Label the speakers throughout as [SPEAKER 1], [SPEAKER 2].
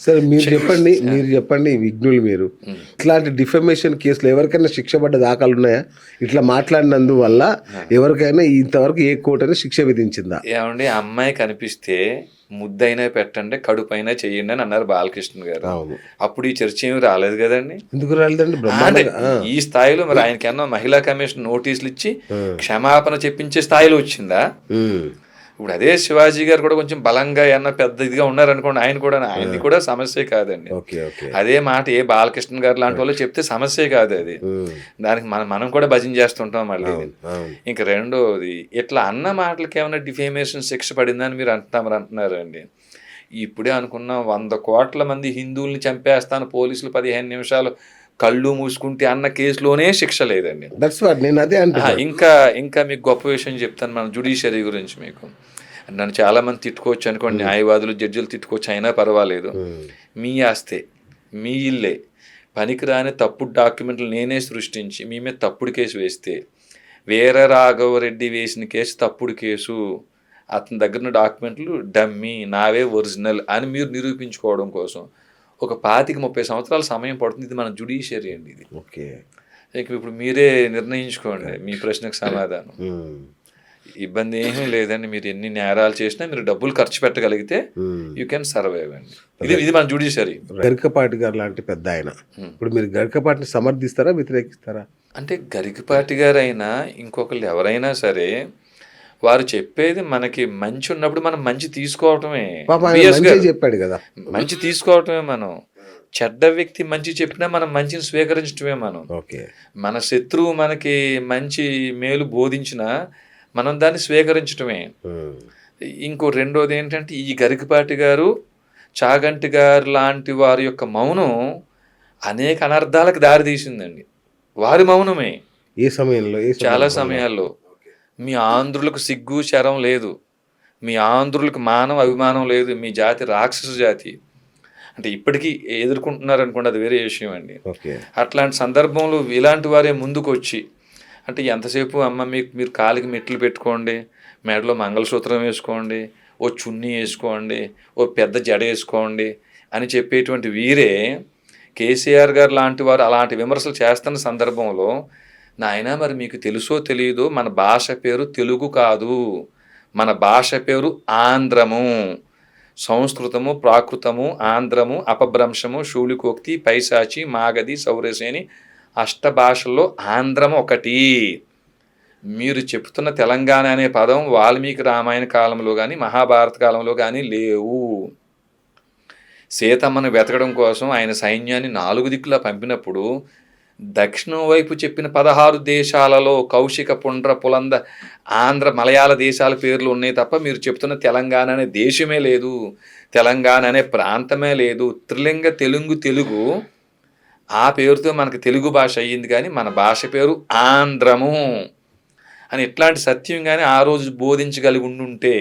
[SPEAKER 1] సరే మీరు చెప్పండి విఘ్నులు మీరు. ఇట్లాంటి డిఫమేషన్ కేసులు ఎవరికైనా శిక్ష పడ్డ దాఖలు ఉన్నాయా? ఇట్లా మాట్లాడినందువల్ల ఎవరికైనా ఇంతవరకు ఏ కోర్టు అయినా శిక్ష విధించిందా?
[SPEAKER 2] ఏమండి, అమ్మాయి కనిపిస్తే ముద్దైనా పెట్టండి, కడుపైనా చెయ్యండి అని అన్నారు బాలకృష్ణ గారు.
[SPEAKER 1] అవును.
[SPEAKER 2] అప్పుడు ఈ చర్చ ఏమి రాలేదు కదండి.
[SPEAKER 1] ఎందుకు రాలేదండి?
[SPEAKER 2] అంటే
[SPEAKER 1] బ్రహ్మాండంగా
[SPEAKER 2] ఈ స్థాయిలో మరి ఆయనకేమో మహిళా కమిషన్ నోటీసులు ఇచ్చి క్షమాపణ చెప్పించే స్థాయిలో వచ్చిందా? ఇప్పుడు అదే శివాజీ గారు కూడా కొంచెం బలంగా ఏమన్నా పెద్ద ఇదిగా ఉన్నారనుకోండి, ఆయనది కూడా సమస్య కాదండి. అదే మాట ఏ బాలకృష్ణ గారు లాంటి వాళ్ళు చెప్తే సమస్యే కాదు అది. దానికి మనం కూడా భజన చేస్తుంటాం మళ్ళీ. ఇంక రెండోది, ఇట్లా అన్న మాటలకి ఏమైనా డిఫేమేషన్ శిక్ష పడిందని మీరు అంటున్నారండి. ఇప్పుడే అనుకున్నాం 100 కోట్ల మంది హిందువుల్ని చంపేస్తాను పోలీసులు 15 నిమిషాలు కళ్ళు మూసుకుంటే అన్న కేసులోనే శిక్ష లేదండి.
[SPEAKER 1] నేను అదే
[SPEAKER 2] ఇంకా మీకు గొప్ప విషయం చెప్తాను మన జుడిషియరీ గురించి. మీకు నన్ను చాలామంది తిట్టుకోవచ్చు అనుకోండి, న్యాయవాదులు జడ్జిలు తిట్టుకోవచ్చు, అయినా పర్వాలేదు. మీ ఆస్తే, మీ ఇల్లే, పనికిరాని తప్పుడు డాక్యుమెంట్లు నేనే సృష్టించి మీ మీద తప్పుడు కేసు వేస్తే, వీర రాఘవరెడ్డి వేసిన కేసు తప్పుడు కేసు, అతని దగ్గర డాక్యుమెంట్లు డమ్మీ, నావే ఒరిజినల్ అని మీరు నిరూపించుకోవడం కోసం ఒక 25-30 సంవత్సరాల సమయం పడుతుంది. ఇది మన జుడిషియరీ అండి ఇది.
[SPEAKER 1] ఓకే,
[SPEAKER 2] ఇప్పుడు మీరే నిర్ణయించుకోండి మీ ప్రశ్నకు సమాధానం. ఇబ్బంది ఏమీ లేదండి. మీరు ఎన్ని నేరాలు చేసినా మీరు డబ్బులు ఖర్చు పెట్టగలిగితే యూ కెన్ సర్వైవ్ అండి. ఇది మన జుడిషియరీ.
[SPEAKER 1] గరికపాటి గారు లాంటి పెద్ద ఆయన, ఇప్పుడు మీరు గరికపాటిని సమర్థిస్తారా, వ్యతిరేకిస్తారా?
[SPEAKER 2] అంటే గరికపాటి గారు అయినా ఇంకొకళ్ళు ఎవరైనా సరే వారు చెప్పేది మనకి మంచి ఉన్నప్పుడు మనం మంచి తీసుకోవటమే.
[SPEAKER 1] చెప్పాడు కదా,
[SPEAKER 2] మంచి తీసుకోవటమే. మనం చెడ్డ వ్యక్తి మంచి చెప్పినా మనం మంచిని స్వీకరించటమే. మనం మన శత్రువు మనకి మంచి మేలు బోధించినా మనం దాన్ని స్వీకరించటమే. ఇంకో రెండోది ఏంటంటే, ఈ గరికపాటి గారు, చాగంటి గారు లాంటి వారి యొక్క మౌనం అనేక అనర్థాలకు దారితీసిందండి. వారి మౌనమే
[SPEAKER 1] ఏ సమయంలో,
[SPEAKER 2] చాలా సమయాల్లో మీ ఆంధ్రులకు సిగ్గు శరం లేదు, మీ ఆంధ్రులకు మానవ అభిమానం లేదు, మీ జాతి రాక్షస జాతి అంటే ఇప్పటికీ ఎదుర్కొంటున్నారు అనుకోండి, అది వేరే విషయం అండి. అట్లాంటి సందర్భంలో ఇలాంటి వారే ముందుకు వచ్చి, అంటే ఎంతసేపు అమ్మ మీరు కాలికి మెట్లు పెట్టుకోండి, మెడలో మంగళసూత్రం వేసుకోండి, ఓ చున్నీ వేసుకోండి, ఓ పెద్ద జడ వేసుకోండి అని చెప్పేటువంటి వీరే కేసీఆర్ గారు లాంటి వారు అలాంటి విమర్శలు చేస్తున్న సందర్భంలో, నాయన మరి మీకు తెలుసో తెలియదో మన భాష పేరు తెలుగు కాదు, మన భాష పేరు ఆంధ్రము. సంస్కృతము, ప్రాకృతము, ఆంధ్రము, అపభ్రంశము, శూలికోక్తి, పైశాచి, మాగధి, సౌరసేని అష్టభాషల్లో ఆంధ్రం ఒకటి. మీరు చెప్తున్న తెలంగాణ అనే పదం వాల్మీకి రామాయణ కాలంలో కానీ మహాభారత కాలంలో కానీ లేవు. సీతమ్మను వెతకడం కోసం ఆయన సైన్యాన్ని 4 దిక్కులా పంపినప్పుడు దక్షిణం వైపు చెప్పిన 16 దేశాలలో కౌశిక, పుండ్ర, పులంద, ఆంధ్ర, మలయాళ దేశాల పేర్లు ఉన్నాయి తప్ప మీరు చెప్తున్న తెలంగాణ అనే దేశమే లేదు, తెలంగాణ అనే ప్రాంతమే లేదు. త్రిలింగ తెలుగు ఆ పేరుతో మనకు తెలుగు భాష అయ్యింది, కానీ మన భాష పేరు ఆంధ్రము అని ఇట్లాంటి సత్యం కానీ ఆ రోజు బోధించగలిగి ఉండుంటే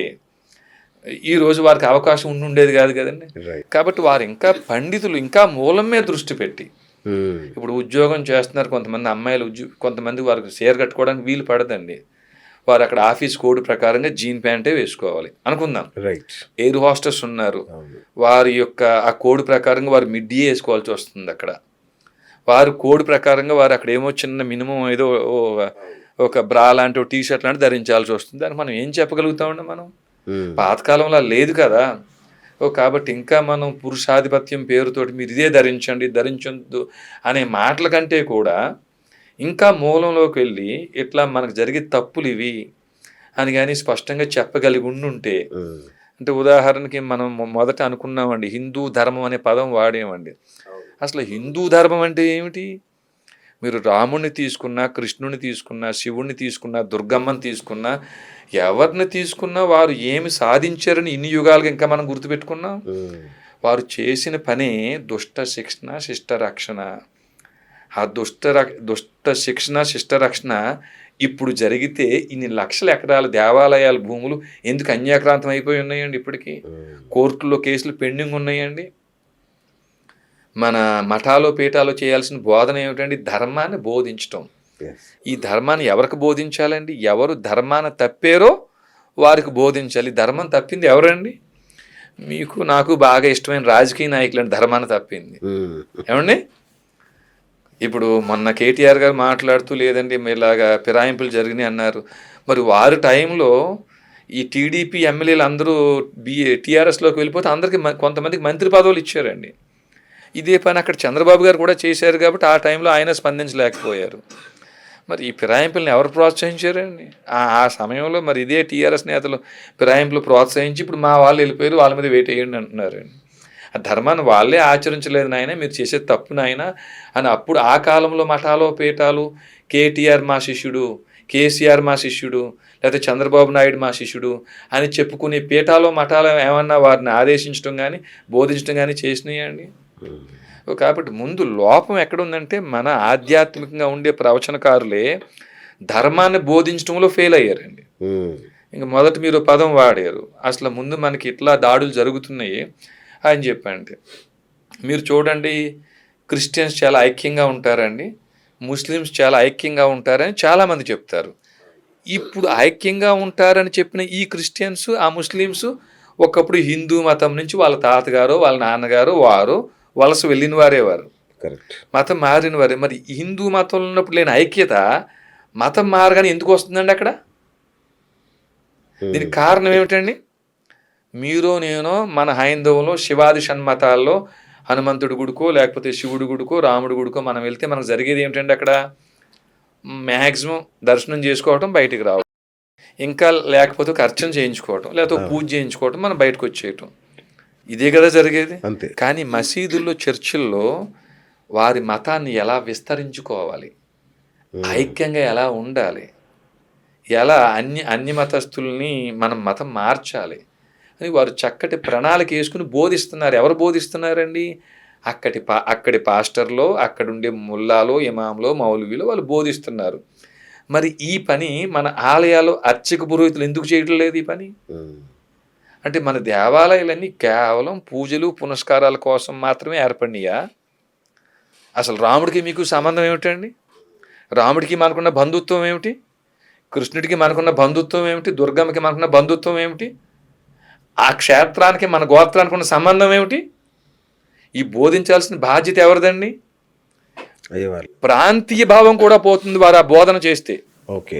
[SPEAKER 2] ఈరోజు వారికి అవకాశం ఉండుండేది కాదు కదండి. కాబట్టి వారు ఇంకా పండితులు, ఇంకా మూలం మీద దృష్టి పెట్టి ఇప్పుడు ఉద్యోగం చేస్తున్నారు కొంతమంది అమ్మాయిలు, కొంతమంది వారికి చీర కట్టుకోవడానికి వీలు పడదండి. వారు అక్కడ ఆఫీస్ కోడ్ ప్రకారంగా జీన్ ప్యాంటే వేసుకోవాలి అనుకుందాం. ఎయిర్ హోస్టెస్ ఉన్నారు, వారి యొక్క ఆ కోడ్ ప్రకారంగా వారు మిడ్డీ వేసుకోవాల్సి వస్తుంది. అక్కడ వారు కోడ్ ప్రకారంగా వారు అక్కడ ఏమో చిన్న మినిమం ఏదో ఒక బ్రా లాంటి టీ షర్ట్ లాంటి ధరించాల్సి వస్తుంది. దానికి మనం ఏం చెప్పగలుగుతామండి? మనం పాతకాలంలో లేదు కదా. కాబట్టి ఇంకా మనం పురుషాధిపత్యం పేరుతోటి మీరు ఇదే ధరించొద్దు అనే మాటల కంటే కూడా ఇంకా మూలంలోకి వెళ్ళి ఇట్లా మనకు జరిగే తప్పులు ఇవి అని కానీ స్పష్టంగా చెప్పగలిగి ఉండుంటే, అంటే ఉదాహరణకి మనం మొదట అనుకున్నామండి హిందూ ధర్మం అనే పదం వాడేమండి. అసలు హిందూ ధర్మం అంటే ఏమిటి? మీరు రాముడిని తీసుకున్నా, కృష్ణుని తీసుకున్నా, శివుణ్ణి తీసుకున్నా, దుర్గమ్మని తీసుకున్నా, ఎవరిని తీసుకున్నా వారు ఏమి సాధించారని ఇన్ని యుగాలుగా ఇంకా మనం గుర్తుపెట్టుకున్నాం. వారు చేసిన పని దుష్ట శిక్షణ, శిష్ట రక్షణ. ఆ దుష్ట శిక్షణ, శిష్ట రక్షణ ఇప్పుడు జరిగితే ఇన్ని లక్షల ఎకరాల దేవాలయాల భూములు ఎందుకు అన్యాక్రాంతం అయిపోయి ఉన్నాయండి? ఇప్పటికీ కోర్టుల్లో కేసులు పెండింగ్ ఉన్నాయండి. మన మఠాలో పీఠాలో చేయాల్సిన బోధన ఏమిటండి? ధర్మాన్ని బోధించటం. ఈ ధర్మాన్ని ఎవరికి బోధించాలండి? ఎవరు ధర్మాన్ని తప్పారో వారికి బోధించాలి. ధర్మం తప్పింది ఎవరండి? మీకు నాకు బాగా ఇష్టమైన రాజకీయ నాయకులు ధర్మాన్ని తప్పింది. ఏమండి, ఇప్పుడు మొన్న కేటీఆర్ గారు మాట్లాడుతూ లేదండి ఇలాగా ఫిరాయింపులు జరిగినాయి అన్నారు. మరి వారి టైంలో ఈ టీడీపీ ఎమ్మెల్యేలు అందరూ టీఆర్ఎస్లోకి వెళ్ళిపోతే అందరికీ కొంతమందికి మంత్రి పదవులు ఇచ్చారండి. ఇదే పని అక్కడ చంద్రబాబు గారు కూడా చేశారు కాబట్టి ఆ టైంలో ఆయన స్పందించలేకపోయారు. మరి ఈ ఫిరాయింపులను ఎవరు ప్రోత్సహించారండి ఆ సమయంలో? మరి ఇదే టీఆర్ఎస్ నేతలు ఫిరాయింపులు ప్రోత్సహించి ఇప్పుడు మా వాళ్ళు వెళ్ళిపోయారు, వాళ్ళ మీద వేటేయండి అంటున్నారండి. ఆ ధర్మాన్ని వాళ్ళే ఆచరించలేదు నాయన, మీరు చేసే తప్పు నాయన అని అప్పుడు ఆ కాలంలో మఠాలు పీఠాలు కేటీఆర్ మా శిష్యుడు, కేసీఆర్ మా శిష్యుడు, లేకపోతే చంద్రబాబు నాయుడు మా శిష్యుడు అని చెప్పుకునే పీఠాలు మఠాలు ఏమన్నా వారిని ఆదేశించడం కానీ బోధించడం కానీ చేసినాయండి? కాబట్టి ముందు లోపం ఎక్కడుందంటే మన ఆధ్యాత్మికంగా ఉండే ప్రవచనకారులే ధర్మాన్ని బోధించడంలో ఫెయిల్ అయ్యారండి. ఇంకా మొదట మీరు పదం వాడారు, అసలు ముందు మనకి ఇట్లా దాడులు జరుగుతున్నాయి అని చెప్పండి. మీరు చూడండి, క్రిస్టియన్స్ చాలా ఐక్యంగా ఉంటారండి, ముస్లిమ్స్ చాలా ఐక్యంగా ఉంటారని చాలామంది చెప్తారు. ఇప్పుడు ఐక్యంగా ఉంటారని చెప్పిన ఈ క్రిస్టియన్స్ ఆ ముస్లిమ్స్ ఒకప్పుడు హిందూ మతం నుంచి వాళ్ళ తాతగారు వాళ్ళ నాన్నగారు వారు వలస వెళ్ళిన వారేవారు, మతం మారిన వారే. మరి హిందూ మతంలో ఉన్నప్పుడు లేని ఐక్యత మతం మారగానే ఎందుకు వస్తుందండి అక్కడ? దీనికి కారణం ఏమిటండి? మీరు నేను మన హైందవంలో శివాది షణ్మతాల్లో హనుమంతుడి గుడికో లేకపోతే శివుడి గుడికో రాముడి గుడికో మనం వెళ్తే మనకు జరిగేది ఏమిటండి? అక్కడ మ్యాక్సిమం దర్శనం చేసుకోవటం, బయటికి రావడం, ఇంకా లేకపోతే ఒక అర్చన చేయించుకోవటం, లేకపోతే పూజ చేయించుకోవటం, మనం బయటకు వచ్చేయటం, ఇదే కదా జరిగేది. కానీ మసీదుల్లో చర్చిల్లో వారి మతాన్ని ఎలా విస్తరించుకోవాలి, ఐక్యంగా ఎలా ఉండాలి, ఎలా అన్ని మతస్థుల్ని మనం మతం మార్చాలి అని వారు చక్కటి ప్రణాళిక వేసుకుని బోధిస్తున్నారు. ఎవరు బోధిస్తున్నారండి? అక్కడి పాస్టర్లో, అక్కడుండే ముల్లాలో, ఇమాంలో, మౌలవీలో వాళ్ళు బోధిస్తున్నారు. మరి ఈ పని మన ఆలయాల్లో అర్చక పురోహితులు ఎందుకు చేయడం లేదు? ఈ పని అంటే మన దేవాలయాలన్నీ కేవలం పూజలు పునస్కారాల కోసం మాత్రమే ఏర్పడినాయా? అసలు రాముడికి మీకు సంబంధం ఏమిటండి? రాముడికి మనకున్న బంధుత్వం ఏమిటి? కృష్ణుడికి మనకున్న బంధుత్వం ఏమిటి? దుర్గమ్మకి మనకున్న బంధుత్వం ఏమిటి? ఆ క్షేత్రానికి మన గోత్రానికి ఉన్న సంబంధం ఏమిటి? ఈ బోధించాల్సిన బాధ్యత ఎవరిదండి? ప్రాంతీయ భావం కూడా పోతుంది వారు ఆ బోధన చేస్తే.
[SPEAKER 1] ఓకే,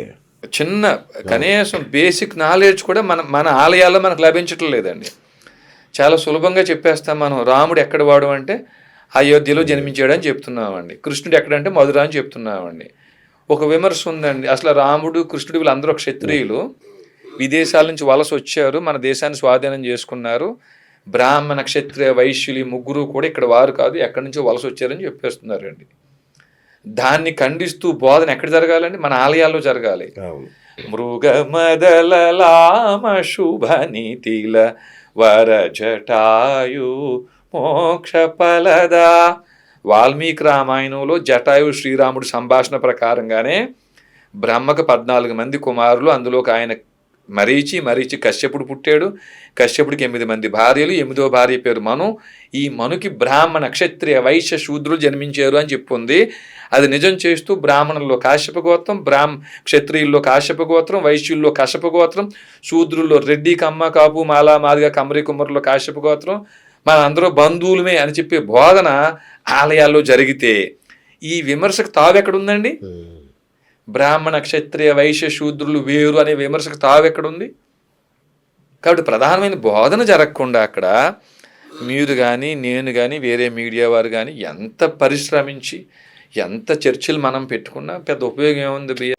[SPEAKER 2] చిన్న కనీసం బేసిక్ నాలెడ్జ్ కూడా మన ఆలయాల్లో మనకు లభించటం లేదండి. చాలా సులభంగా చెప్పేస్తాం మనం. రాముడు ఎక్కడ వాడు అంటే అయోధ్యలో జన్మించాడని చెప్తున్నామండి, కృష్ణుడు ఎక్కడంటే మధుర అని చెప్తున్నామండి. ఒక విమర్శ ఉందండి, అసలు రాముడు కృష్ణుడు వీళ్ళందరూ క్షత్రియులు, విదేశాల నుంచి వలస వచ్చారు, మన దేశాన్ని స్వాధీనం చేసుకున్నారు, బ్రాహ్మణ క్షత్రియ వైశ్యులు ముగ్గురు కూడా ఇక్కడ వారు కాదు, ఎక్కడి నుంచో వలస వచ్చారని చెప్పేస్తున్నారండి. దాన్ని ఖండిస్తూ బోధన ఎక్కడ జరగాలండి? మన ఆలయాల్లో జరగాలి. మృగమదలామ శుభ నీతిల వర జటాయు మోక్ష ఫలదా. వాల్మీకి రామాయణంలో జటాయు శ్రీరాముడు సంభాషణ ప్రకారంగానే బ్రహ్మకు 14 మంది కుమారులు, అందులోకి ఆయన మరీచి కశ్యపుడు పుట్టాడు. కశ్యపుడికి 8 మంది భార్యలు, 8వ భార్య పేరు మను. ఈ మనుకి బ్రాహ్మణ క్షత్రియ వైశ్య శూద్రులు జన్మించారు అని చెప్పుంది. అది నిజం చేస్తూ బ్రాహ్మణుల్లో కాశ్యప గోత్రం, క్షత్రియుల్లో కాశ్యప గోత్రం, వైశ్యుల్లో కశ్యప గోత్రం, శూద్రుల్లో రెడ్డి కమ్మ కాపు మాలా మాదిగ కమరి కుమ్మరుల్లో కాశ్యప గోత్రం, మన అందరూ బంధువులమే అని చెప్పే బోధన ఆలయాల్లో జరిగితే ఈ విమర్శకు తావెక్కడుందండి? బ్రాహ్మణ క్షత్రియ వైశ్య శూద్రులు వేరు అనే విమర్శకు తావెక్కడుంది? కాబట్టి ప్రధానమైన బోధన జరగకుండా అక్కడ మీరు కానీ నేను కానీ వేరే మీడియా వారు కానీ ఎంత పరిశ్రమించి ఎంత చర్చలు మనం పెట్టుకున్నా పెద్ద ఉపయోగం ఏముంది?